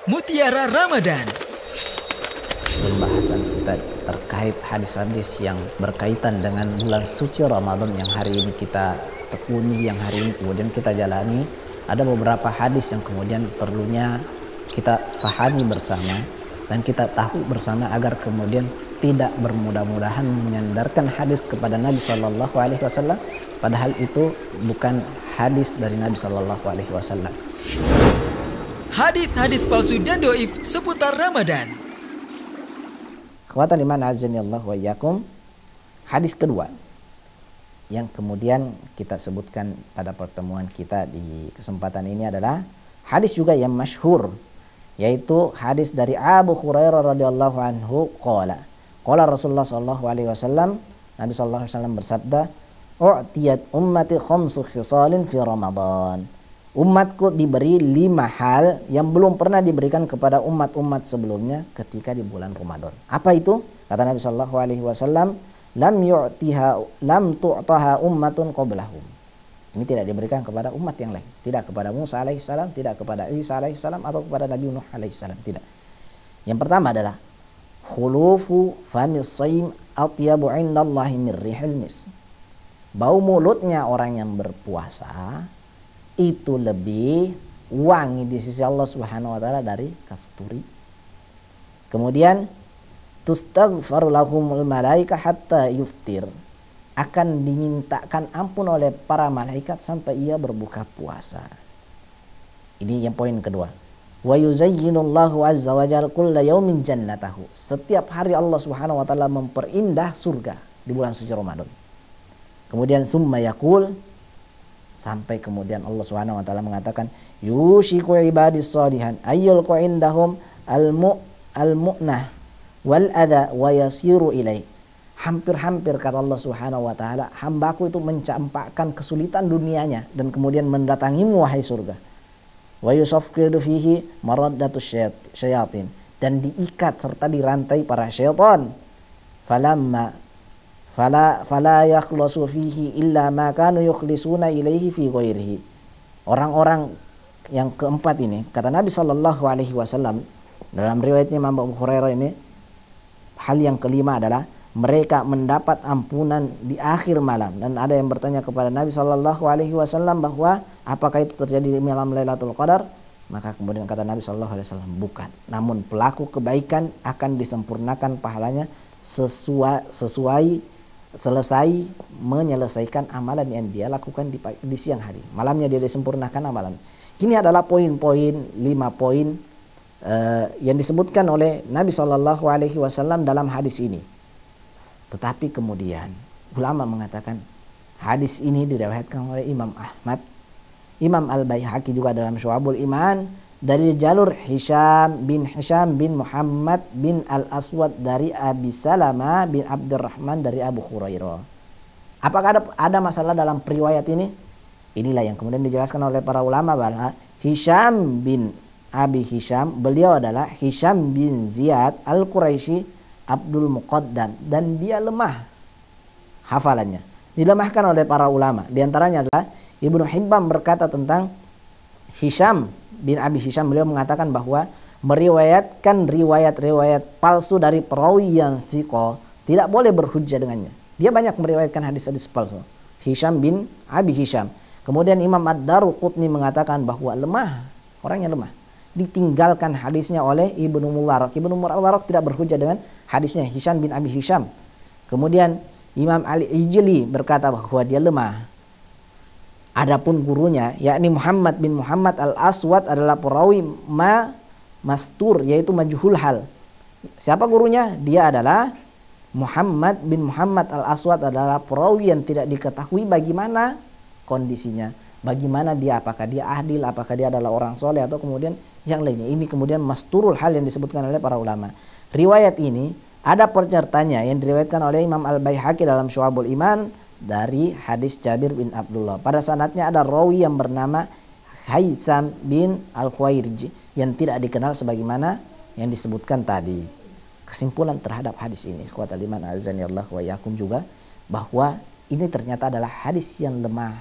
Mutiara Ramadan. Pembahasan kita terkait hadis-hadis yang berkaitan dengan bulan suci Ramadan yang hari ini kita tekuni, yang hari ini kemudian kita jalani. Ada beberapa hadis yang kemudian perlunya kita fahami bersama dan kita tahu bersama agar kemudian tidak bermudah-mudahan menyandarkan hadis kepada Nabi Shallallahu Alaihi Wasallam, padahal itu bukan hadis dari Nabi Shallallahu Alaihi Wasallam. Hadis-hadis palsu dan doif seputar Ramadan. Ikhwatan iman azani Allah wa iyyakum. Hadis kedua yang kemudian kita sebutkan pada pertemuan kita di kesempatan ini adalah hadis juga yang masyhur, yaitu hadis dari Abu Hurairah radhiyallahu anhu qala Rasulullah sallallahu alaihi wasallam, Nabi sallallahu alaihi wasallam bersabda, "U'tiyat ummati khamsu khisalin fi Ramadan." Umatku diberi 5 hal yang belum pernah diberikan kepada umat-umat sebelumnya ketika di bulan Ramadan. Apa itu? Kata Nabi sallallahu alaihi wasallam, lam tu'taha ummatun qablahum. Ini tidak diberikan kepada umat yang lain, tidak kepada Musa alaihissalam, tidak kepada Isa alaihissalam, atau kepada Nabi Nuh alaihissalam, tidak. Yang pertama adalah khulufu famis shaim atyabu 'indallahi min rihil mis. Bau mulutnya orang yang berpuasa itu lebih wangi di sisi Allah Subhanahu wa taala dari kasturi. Kemudian tustaghfaru lahumul malaika hatta yuftir. Akan dimintakan ampun oleh para malaikat sampai ia berbuka puasa. Ini yang poin kedua. Wa yuzayyinullahu azza wa jalla kulla yaumin jannatahu. Setiap hari Allah Subhanahu wa taala memperindah surga di bulan suci Ramadan. Kemudian summa yaqul, sampai kemudian Allah Subhanahu wa taala mengatakan, yushiku ibadis shalihan ayyulqa indahum al-mu'nah wal adha wa yasiru ilai. Hampir-hampir kata Allah Subhanahu wa taala, hambaku itu mencampakkan kesulitan dunianya dan kemudian mendatangimu wahai surga. Wa yusafqidu fihi maraddatus syayatin, dan diikat serta dirantai para syaitan. Fala yakhlasu fihi illa ma kanu yukhlisuna ilaihi fi ghairihi. Orang-orang yang keempat ini, kata Nabi sallallahu alaihi wasallam dalam riwayatnya Imam Abu Hurairah ini, hal yang kelima adalah mereka mendapat ampunan di akhir malam. Dan ada yang bertanya kepada Nabi sallallahu alaihi wasallam bahwa apakah itu terjadi di malam Lailatul Qadar? Maka kemudian kata Nabi sallallahu alaihi wasallam, bukan. Namun pelaku kebaikan akan disempurnakan pahalanya selesai menyelesaikan amalan yang dia lakukan di siang hari. Malamnya dia disempurnakan amalan. Ini adalah poin-poin, 5 poin yang disebutkan oleh Nabi Shallallahu Alaihi Wasallam dalam hadis ini. Tetapi kemudian ulama mengatakan hadis ini diriwayatkan oleh Imam Ahmad, Imam Al-Baihaqi juga dalam Syu'abul Iman, dari jalur Hisham bin Muhammad bin Al-Aswad dari Abi Salamah bin Abdurrahman dari Abu Hurairah. Apakah ada masalah dalam riwayat ini? Inilah yang kemudian dijelaskan oleh para ulama bahwa Hisham bin Abi Hisham, beliau adalah Hisham bin Ziyad Al-Quraisy Abdul Muqaddam, dan dia lemah hafalannya. Dilemahkan oleh para ulama. Di antaranya adalah Ibnu Hibban berkata tentang Hisham bin Abi Hisham, beliau mengatakan bahwa meriwayatkan riwayat-riwayat palsu dari perawi yang thiqah tidak boleh berhujjah dengannya. Dia banyak meriwayatkan hadis-hadis palsu. Hisham bin Abi Hisham. Kemudian Imam Ad-Daruqutni mengatakan bahwa lemah, orangnya lemah. Ditinggalkan hadisnya oleh Ibnu Mubarak. Ibnu Mubarak tidak berhujjah dengan hadisnya Hisham bin Abi Hisham. Kemudian Imam Al-Ijli berkata bahwa dia lemah. Adapun gurunya, yakni Muhammad bin Muhammad Al-Aswad, adalah perawi mastur, yaitu majhul hal. Siapa gurunya? Dia adalah Muhammad bin Muhammad Al-Aswad, adalah perawi yang tidak diketahui bagaimana kondisinya, bagaimana dia, apakah dia adil, apakah dia adalah orang soleh, atau kemudian yang lainnya. Ini kemudian masturul hal yang disebutkan oleh para ulama. Riwayat ini ada penyertanya yang diriwayatkan oleh Imam Al-Baihaqi dalam Syu'abul Iman dari hadis Jabir bin Abdullah. Pada sanadnya ada rawi yang bernama Haytham bin Al-Khawairij yang tidak dikenal sebagaimana yang disebutkan tadi. Kesimpulan terhadap hadis ini, ikhwatal iman azani Allah wa yakum, juga bahwa ini ternyata adalah hadis yang lemah,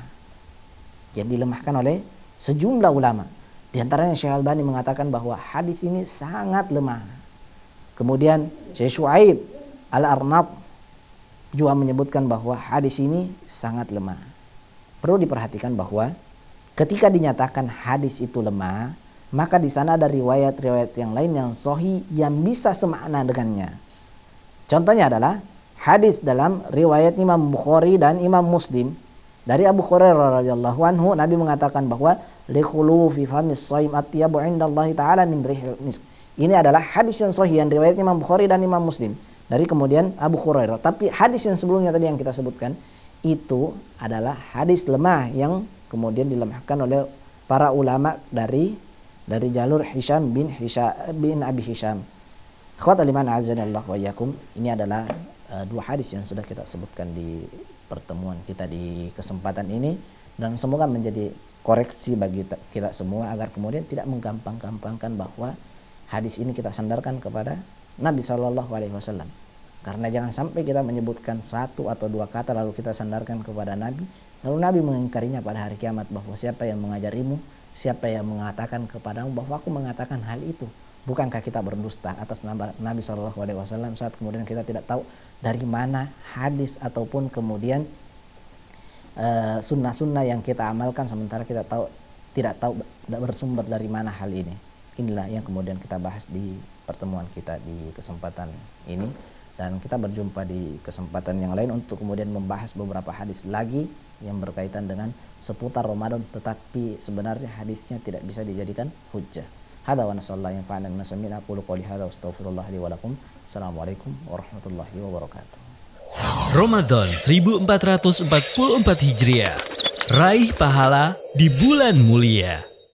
yang dilemahkan oleh sejumlah ulama. Di antaranya Syekh Albani mengatakan bahwa hadis ini sangat lemah. Kemudian Syekh Syuaib Al-Arnab juga menyebutkan bahwa hadis ini sangat lemah. Perlu diperhatikan bahwa ketika dinyatakan hadis itu lemah, maka di sana ada riwayat-riwayat yang lain yang sahih yang bisa semakna dengannya. Contohnya adalah hadis dalam riwayat Imam Bukhari dan Imam Muslim dari Abu Hurairah radhiyallahu anhu, Nabi mengatakan bahwa likhulu fi famis shaim atyabu indallahi ta'ala min rihil misk. Ini adalah hadis yang sahih yang riwayat Imam Bukhari dan Imam Muslim dari kemudian Abu Hurairah. Tapi hadis yang sebelumnya tadi yang kita sebutkan itu adalah hadis lemah yang kemudian dilemahkan oleh para ulama dari jalur Hisham bin Abi Hisham. Ikhwatal iman azanallahu wa iyyakum. Ini adalah dua hadis yang sudah kita sebutkan di pertemuan kita di kesempatan ini, dan semoga menjadi koreksi bagi kita semua agar kemudian tidak menggampang-gampangkan bahwa hadis ini kita sandarkan kepada Nabi SAW. Karena jangan sampai kita menyebutkan satu atau dua kata lalu kita sandarkan kepada Nabi, lalu Nabi mengingkarinya pada hari kiamat bahwa siapa yang mengajarimu, siapa yang mengatakan kepadamu bahwa aku mengatakan hal itu. Bukankah kita berdusta atas nama Nabi SAW saat kemudian kita tidak tahu dari mana hadis ataupun kemudian sunnah-sunnah yang kita amalkan, sementara kita tidak tahu bersumber dari mana hal ini. Inilah yang kemudian kita bahas di pertemuan kita di kesempatan ini, dan kita berjumpa di kesempatan yang lain untuk kemudian membahas beberapa hadis lagi yang berkaitan dengan seputar Ramadan, tetapi sebenarnya hadisnya tidak bisa dijadikan hujjah. Hada wa nasallahu yanfa'ana bima sami'na, aqulu qouli hadza wa astaghfirullah li wa lakum. Assalamualaikum warahmatullahi wabarakatuh. Ramadan 1444 Hijriah. Raih pahala di bulan mulia.